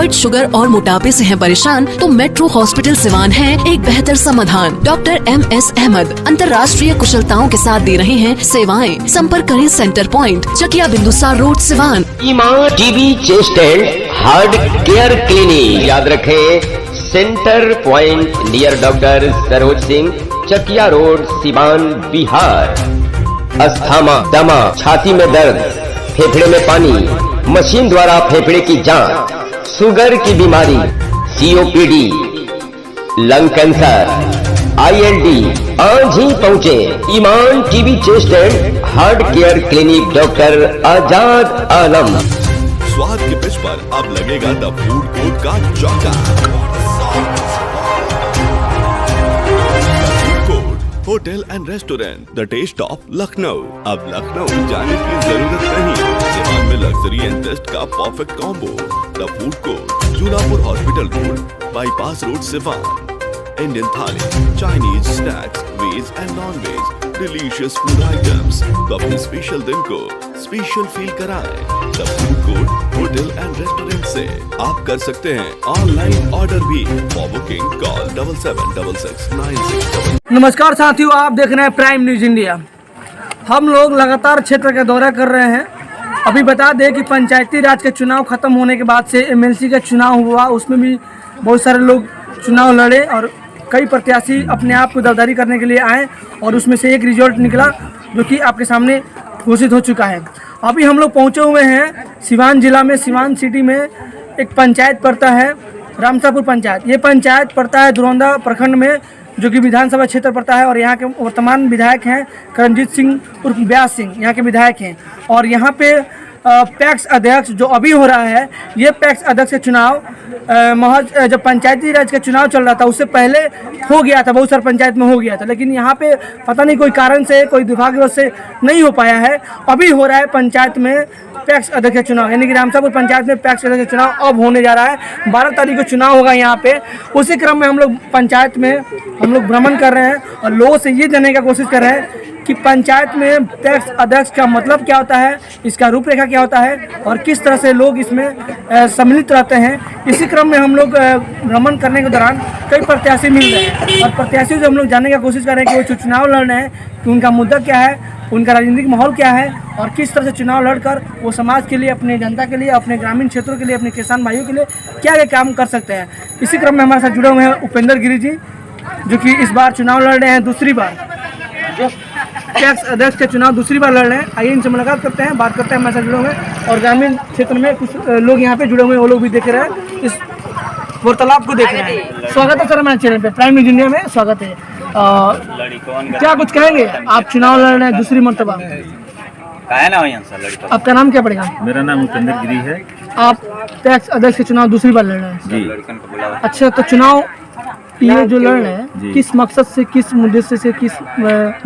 Thyroid, sugar और मोटापे से हैं परेशान तो मेट्रो हॉस्पिटल सिवान है एक बेहतर समाधान। डॉक्टर MS अहमद अंतर्राष्ट्रीय कुशलताओं के साथ दे रहे हैं सेवाएं। संपर्क करें centre point, Chakia Bindusar road, Siwan. Iman TB chest and heart care clinic, याद रखें centre point near doctor Saroj Singh, Chakia road, Siwan, Bihar. Asthma, दमा, छाती में दर्द, फेफड़े में पानी, मशीन द्वारा फेफड़े की जांच, शुगर की बीमारी, COPD, लंग कैंसर, ILD, आज ही पहुँचे Imaan TB chest and heart care clinic, doctor Azad Alam. स्वाद के पिच पर अब लगेगा द फूड कोर्ट का चौका। Hotel and restaurant, the taste of Lucknow. अब लखनऊ जाने की जरूरत नहीं, सिवान में लग्जरी एंड टेस्ट का perfect combo. The food court, Junapur hospital road, bypass road, Siwan. Indian thali, Chinese snacks, veg and non veg, delicious food items. तो अपने स्पेशल दिन को स्पेशल फील कराएं। The food court hotel and restaurant से आप कर सकते हैं ऑनलाइन ऑर्डर भी। For booking call 776696। नमस्कार साथियों, आप देख रहे हैं प्राइम न्यूज इंडिया। हम लोग लगातार क्षेत्र का दौरा कर रहे हैं। अभी बता दें कि पंचायती राज के चुनाव खत्म होने के बाद से MLC का चुनाव हुआ, उसमें भी बहुत सारे लोग चुनाव लड़े और कई प्रत्याशी अपने आप को दावेदारी करने के लिए आए और उसमें से एक रिजल्ट निकला जो कि आपके सामने घोषित हो चुका है। अभी हम लोग पहुंचे हुए हैं सिवान जिला में, सिवान सिटी में एक पंचायत पड़ता है रामसापुर पंचायत। ये पंचायत पड़ता है दुरौंदा प्रखंड में, जो कि विधानसभा क्षेत्र पड़ता है। और यहाँ के वर्तमान विधायक हैं करमजीत सिंह उर्फ व्यास सिंह, यहाँ के विधायक हैं। और यहाँ पे पैक्स अध्यक्ष जो अभी हो रहा है, ये पैक्स अध्यक्ष का चुनाव महज जब पंचायती राज का चुनाव चल रहा था उससे पहले हो गया था, बहुत सारे पंचायत में हो गया था, लेकिन यहाँ पे पता नहीं कोई कारण से, कोई दुर्भाग्यवश से नहीं हो पाया है। अभी हो रहा है पंचायत में पैक्स अध्यक्ष का चुनाव, यानी कि रामसापुर पंचायत में पैक्स अध्यक्ष का चुनाव अब होने जा रहा है। 12 तारीख को चुनाव होगा यहाँ पे। उसी क्रम में हम लोग पंचायत में हम लोग भ्रमण कर रहे हैं और लोगों से ये जानने की कोशिश कर रहे हैं कि पंचायत में पैक्स अध्यक्ष का मतलब क्या होता है, इसका रूपरेखा क्या होता है और किस तरह से लोग इसमें सम्मिलित रहते हैं। इसी क्रम में हम लोग भ्रमण करने के दौरान कई प्रत्याशी मिल रहे हैं और प्रत्याशियों से हम लोग जानने की कोशिश कर रहे हैं कि वो जो चुनाव लड़ रहे हैं कि उनका मुद्दा क्या है, उनका राजनीतिक माहौल क्या है और किस तरह से चुनाव लड़कर वो समाज के लिए, अपने जनता के लिए, अपने ग्रामीण क्षेत्रों के लिए, अपने किसान भाइयों के लिए क्या क्या काम कर सकते हैं। इसी क्रम में हमारे साथ जुड़े हुए हैं उपेंद्र गिरी जी, जो कि इस बार चुनाव लड़ रहे हैं, दूसरी बार पैक्स अध्यक्ष के चुनाव दूसरी बार लड़ रहे हैं। आइए इनसे मुलाकात करते हैं, बात करते हैं हमारे साथ जुड़े हुए और ग्रामीण क्षेत्र में कुछ लोग यहाँ पे जुड़े हुए हैं, वो लोग भी देख रहे हैं, इस वार्तालाप को देख रहे हैं। स्वागत है सर हमारे चैनल पे, प्राइम न्यूज इंडिया में स्वागत है। क्या कुछ कहेंगे, आप चुनाव लड़ रहे हैं दूसरी मरतबा, आपका नाम क्या पड़ेगा? मेरा नाम उपेंद्र गिरी है। आप पैक्स अध्यक्ष के चुनाव दूसरी बार लड़ रहे हैं जी। अच्छा, तो चुनाव ये जो लड़ रहे हैं किस मकसद से, किस मुद्दे से, किस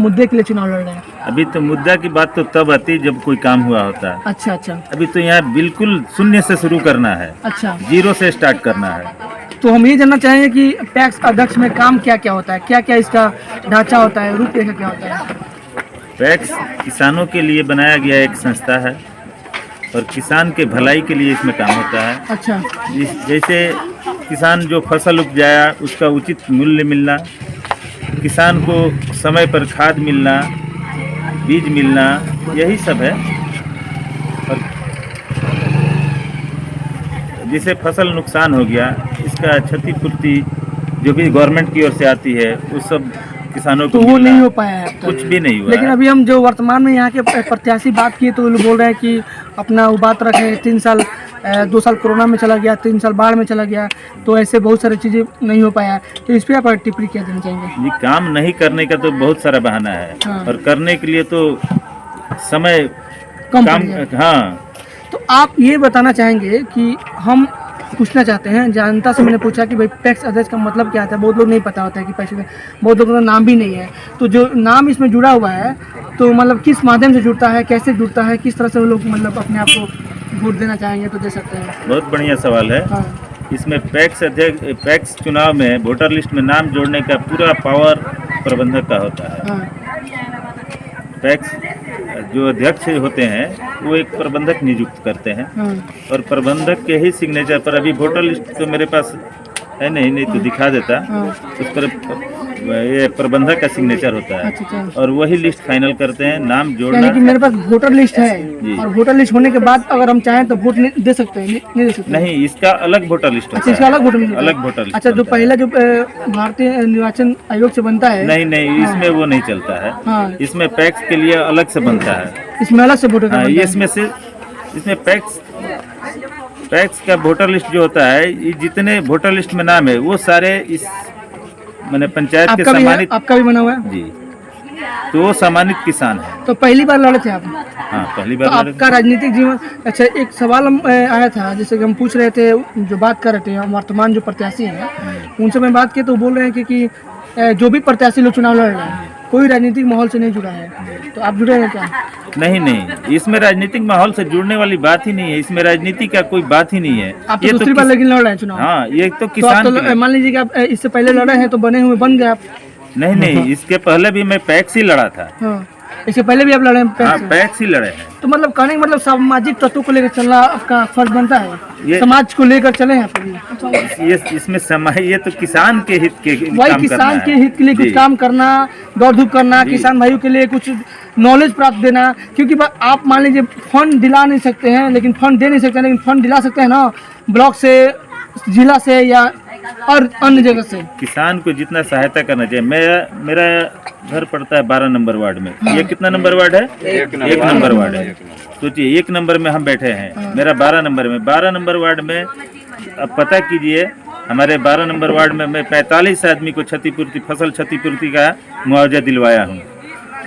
मुद्दे के लिए चुनाव लड़ रहे हैं? अभी तो मुद्दा की बात तो तब आती है जब कोई काम हुआ होता है। अच्छा अच्छा। अभी तो यहाँ बिल्कुल शून्य से शुरू करना है। अच्छा, जीरो से स्टार्ट करना है। तो हम ये जानना चाहेंगे कि पैक्स अध्यक्ष में काम क्या क्या होता है, क्या क्या इसका ढांचा होता है, रूपरेखा क्या होता है? पैक्स किसानों के लिए बनाया गया एक संस्था है और किसान के भलाई के लिए इसमें काम होता है। अच्छा, जैसे किसान जो फसल उपजाया उसका उचित मूल्य मिलना, किसान को समय पर खाद मिलना, बीज मिलना, यही सब है। और जैसे फसल नुकसान हो गया, इसका क्षतिपूर्ति जो भी गवर्नमेंट की ओर से आती है उस सब किसानों को तो वो नहीं हो पाया है, कुछ भी नहीं हुआ। लेकिन अभी हम जो वर्तमान में यहाँ के प्रत्याशी बात किए तो वो बोल रहे हैं कि अपना वो बात रखें, 3 साल 2 साल कोरोना में चला गया, 3 साल बाढ़ में चला गया, तो ऐसे बहुत सारी चीज़ें नहीं हो पाया। तो इस पर आप टिप्पणी क्या देना चाहेंगे? ये काम नहीं करने का तो बहुत सारा बहाना है। हाँ। और करने के लिए तो समय कम काम। पड़ गया। हाँ, तो आप ये बताना चाहेंगे कि हम पूछना चाहते हैं, जनता से मैंने पूछा कि भाई पैक्स अध्यक्ष का मतलब क्या था, बहुत लोग नहीं पता होता है कि पैक्स, बहुत लोगों का नाम भी नहीं है। तो जो नाम इसमें जुड़ा हुआ है तो मतलब किस माध्यम से जुड़ता है, कैसे जुड़ता है, किस तरह से वो लोग मतलब अपने आप को वोट देना चाहेंगे तो दे सकते हैं? बहुत बढ़िया सवाल है। हाँ। इसमें पैक्स चुनाव में वोटर लिस्ट में नाम जोड़ने का पूरा पावर प्रबंधक का होता है। हाँ। पैक्स जो अध्यक्ष होते हैं वो एक प्रबंधक नियुक्त करते हैं और प्रबंधक के ही सिग्नेचर पर, अभी वोटर लिस्ट तो मेरे पास है नहीं तो दिखा देता, उस पर ये प्रबंधक का सिग्नेचर होता है। अच्छा। और वही लिस्ट फाइनल करते हैं, नाम जोड़ना। यानी कि मेरे पास वोटर लिस्ट है और वोटर लिस्ट होने के बाद अगर हम चाहें तो वोट दे सकते हैं, नहीं दे सकते? नहीं, इसका अलग वोटर लिस्ट होता अच्छा, इसका है। अलग वोटर लिस्ट, अलग वोटर लिस्ट अच्छा, जो बनता है। पहला जो भारतीय निर्वाचन आयोग से बनता है, नहीं, इसमें वो नहीं चलता है। हाँ। इसमें पैक्स के लिए अलग से बनता है। इसमें अलग से वोटर हाँ, कार्ड ये इसमें पैक्स का वोटर लिस्ट जो होता है, ये जितने वोटर लिस्ट में नाम है वो सारे इस मैंने पंचायत के आपका भी है? सम्मानित। आपका भी बना हुआ है? जी, तो वो सम्मानित किसान है। तो पहली बार लड़े थे आप? हाँ, पहली तो बार लड़े। आपका राजनीतिक जीवन, अच्छा, एक सवाल हम आया था, जैसे कि हम पूछ रहे थे, जो बात कर रहे थे, हम वर्तमान जो प्रत्याशी हैं उनसे मैं बात की तो बोल रहे हैं कि जो भी प्रत्याशी लोग चुनाव लड़ रहे हैं कोई राजनीतिक माहौल से नहीं जुड़ा है, तो आप जुड़े हैं क्या? नहीं, इसमें राजनीतिक माहौल से जुड़ने वाली बात ही नहीं है। इसमें राजनीति का कोई बात ही नहीं है। आप तो दूसरी बार लेकिन लड़ रहे हैं चुनाव। हाँ, ये तो तो आप किसान तो मान लीजिए कि आप इससे पहले लड़े हैं तो बने हुए बन गए आप। नहीं, इसके पहले भी मैं पैक्स ही लड़ा था। हाँ, इससे पहले भी आप लड़े हैं हाँ, पैक्स से? पैक्स ही लड़े हैं। तो मतलब कहने का मतलब सामाजिक तत्वों को लेकर चलना आपका फर्ज बनता है, ये- समाज को लेकर चले हैं आप अभी। ये इसमें समय, ये तो किसान के हित के वही काम करना किसान है। के हित के लिए कुछ जी। काम करना, दौड़ धूप करना, जी। किसान भाइयों के लिए कुछ नॉलेज प्राप्त देना, क्योंकि आप मान लीजिए फंड दिला नहीं सकते हैं, लेकिन फंड दे नहीं सकते हैं, लेकिन फंड दिला सकते हैं ना, ब्लॉक से, जिला से या और अन्य जगह से। किसान को जितना सहायता करना चाहिए। मेरा घर पड़ता है 12 नंबर वार्ड में। ये कितना नंबर वार्ड है? एक नंबर वार्ड है। सोचिए, 1 नंबर में हम बैठे हैं, मेरा 12 नंबर में। 12 नंबर वार्ड में अब पता कीजिए, हमारे 12 नंबर वार्ड में मैं 45 आदमी को फसल क्षतिपूर्ति का मुआवजा दिलवाया हूँ।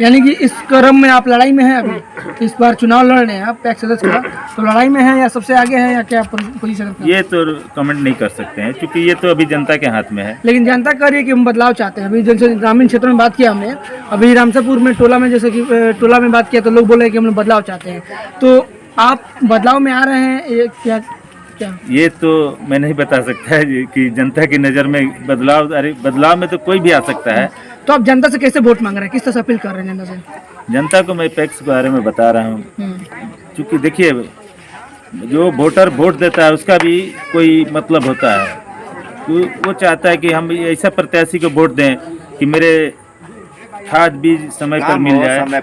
यानी कि इस क्रम में आप लड़ाई में हैं अभी, इस बार चुनाव लड़ रहे हैं आप पैक्स सदस्य का, तो लड़ाई में हैं या सबसे आगे हैं या क्या पोजीशन है? ये तो कमेंट नहीं कर सकते हैं, क्योंकि ये तो अभी जनता के हाथ में है। लेकिन जनता कह रही है कि हम बदलाव चाहते हैं। अभी जैसे ग्रामीण क्षेत्रों में बात किया हमने, अभी रामसापुर में टोला में, जैसे कि टोला में बात किया तो लोग बोले कि हम लोग बदलाव चाहते हैं, तो आप बदलाव में आ रहे हैं, ये क्या? ये तो मैं नहीं बता सकता है कि जनता की नज़र में बदलाव, अरे बदलाव में तो कोई भी आ सकता है। तो आप जनता से कैसे वोट मांग रहे हैं, किस तरह से अपील कर रहे हैं जनता से? जनता को मैं पैक्स के बारे में बता रहा हूँ, क्योंकि देखिए, जो वोटर वोट देता है उसका भी कोई मतलब होता है। तो वो चाहता है कि हम ऐसा प्रत्याशी को वोट दें कि मेरे खाद बीज समय पर मिल जाए,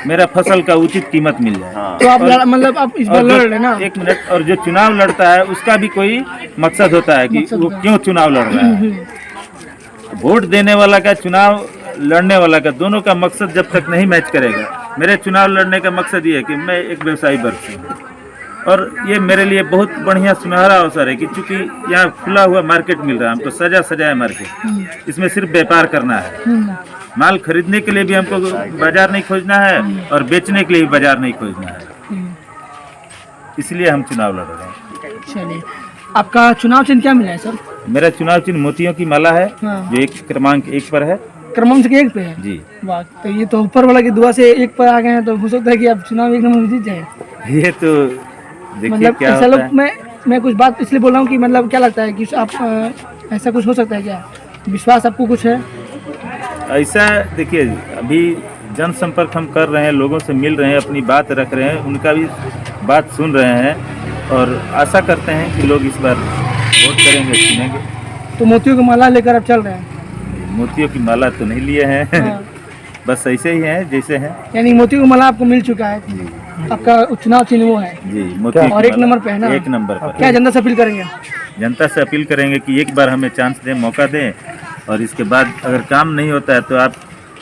मेरा फसल का उचित कीमत मिल जाए। तो आप मतलब आप इस बार लड़ रहे हैं ना? एक मिनट, और जो चुनाव लड़ता है उसका भी कोई मकसद होता है कि वो क्यों चुनाव लड़ रहा है। वोट देने वाला का, चुनाव लड़ने वाला का, दोनों का मकसद जब तक नहीं मैच करेगा। मेरे चुनाव लड़ने का मकसद ये है कि मैं एक व्यवसायी वर्ग से हूँ और ये मेरे लिए बहुत बढ़िया सुनहरा अवसर है कि चूंकि यहाँ खुला हुआ मार्केट मिल रहा है, हमको सजाया मार्केट, इसमें सिर्फ व्यापार करना है। माल खरीदने के लिए भी हमको बाजार नहीं खोजना है और बेचने के लिए भी बाजार नहीं खोजना है, इसलिए हम चुनाव लड़ रहे हैं। चलिए, आपका चुनाव चिन्ह क्या मिला है सर? मेरा चुनाव चिन्ह मोतियों की माला है, जो क्रमांक 1 पर है। क्रमांक 1 पे है जी। वाह, तो ये तो ऊपर वाला की दुआ से 1 पर आ गए हैं, तो हो सकता है कि आप चुनाव 1 नंबर जीत जाए। ये तो देखिए मतलब क्या ऐसा होता लोग, है। मैं कुछ बात इसलिए बोल रहा हूँ कि मतलब क्या लगता है कि आप ऐसा कुछ हो सकता है क्या? विश्वास आपको कुछ है? ऐसा देखिए, अभी जनसंपर्क हम कर रहे हैं, लोगों से मिल रहे हैं, अपनी बात रख रहे हैं, उनका भी बात सुन रहे हैं और आशा करते हैं कि लोग इस बार वोट करेंगे, चुनेंगे। तो मोतियों की माला लेकर आप चल रहे हैं? मोतियों की माला तो नहीं लिए हैं, हाँ। बस ऐसे ही हैं जैसे हैं। यानी मोतियों की माला आपको मिल चुका है, आपका चुनाव चिन्ह वो है जी, मोतियों और की 1 माला, नंबर पे है ना? 1 नंबर पर। क्या जनता से अपील करेंगे? जनता से अपील करेंगे कि एक बार हमें चांस दें, मौका दें, और इसके बाद अगर काम नहीं होता है तो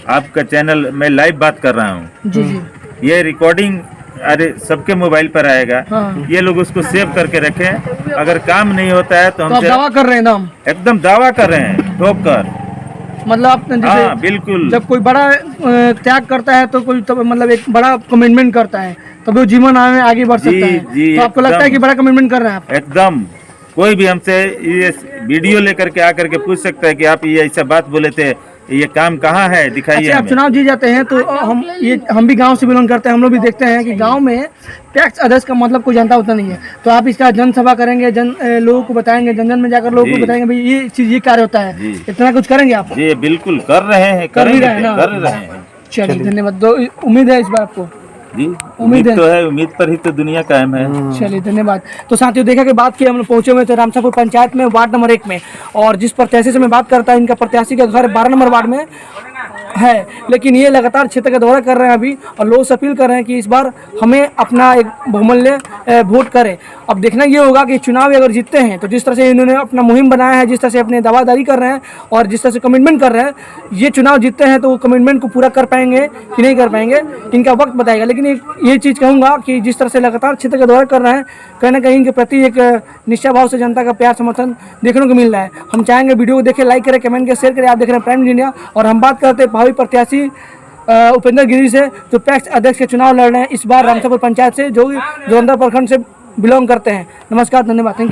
आपका चैनल, मैं लाइव बात कर रहा हूँ, जी जी, ये रिकॉर्डिंग अरे सबके मोबाइल पर आएगा, हाँ। ये लोग उसको सेव करके रखें। अगर काम नहीं होता है तो तो आप हमसे दावा कर रहे हैं ना? एकदम दावा कर रहे हैं, ठोक कर। मतलब आप हाँ, जैसे बिल्कुल। जब कोई बड़ा त्याग करता है तो कोई तब मतलब एक बड़ा कमिटमेंट करता है, तब वो जीवन आगे बढ़ सकता है। जी, तो आपको लगता है एकदम। कि बड़ा कमिटमेंट कर रहे हैं आप? एकदम। कोई भी हमसे ये वीडियो लेकर के आकर के पूछ सकता है कि आप ये ऐसा बात बोले थे, ये काम कहाँ है, दिखाइए अच्छा, आप हमें। चुनाव जीत जाते हैं तो हम भी गांव से बिलोंग करते हैं, हम लोग भी देखते हैं कि गांव में टैक्स अदर्स का मतलब कोई जानता होता नहीं है। तो आप इसका जनसभा करेंगे, लोगों को बताएंगे, जन जन में जाकर लोगों को जी। बताएंगे भाई ये चीज़, ये कार्य होता है, जी। इतना कुछ करेंगे आप? जी बिल्कुल कर रहे हैं, कर भी करेंगे, रहे हैं ना? कर रहे हैं। चलिए, धन्यवाद। उम्मीद है इस बार आपको जी उम्मीद उम्मीद है। तो है, उम्मीद पर ही तो दुनिया कायम है। चलिए धन्यवाद। तो साथियों देखा कि बात की हम लोग पहुंचे हुए थे रामसापुर पंचायत में वार्ड नंबर 1 में, और जिस प्रत्याशी से मैं बात करता हूं इनका प्रत्याशी का घर 12 नंबर वार्ड में है, लेकिन ये लगातार क्षेत्र का दौरा कर रहे हैं अभी, और लोग से अपील कर रहे हैं कि इस बार हमें अपना एक बहुमूल्य वोट करें। अब देखना ये होगा कि चुनाव अगर जीतते हैं तो जिस तरह से इन्होंने अपना मुहिम बनाया है, जिस तरह से अपने दावादारी कर रहे हैं और जिस तरह से कमिटमेंट कर रहे हैं, ये चुनाव जीतते हैं तो वो कमिटमेंट को पूरा कर पाएंगे कि नहीं कर पाएंगे इनका वक्त बताएगा। लेकिन ये चीज़ कहूँगा कि जिस तरह से लगातार क्षेत्र का दौरा कर रहे हैं, कहीं ना कहीं इनके प्रति एक निश्चय भाव से जनता का प्यार समर्थन देखने को मिल रहा है। हम चाहेंगे वीडियो को देखें, लाइक करें, कमेंट करें, शेयर करें। आप देख रहे हैं प्राइम न्यूज़ इंडिया, और हम बात करते हैं भावी प्रत्याशी उपेंद्र गिरी से, जो पैक्स अध्यक्ष के चुनाव लड़ रहे हैं इस बार रामसापुर पंचायत से, जो जोगिंदर प्रखंड से बिलोंग करते हैं। नमस्कार, धन्यवाद, थैंक यू।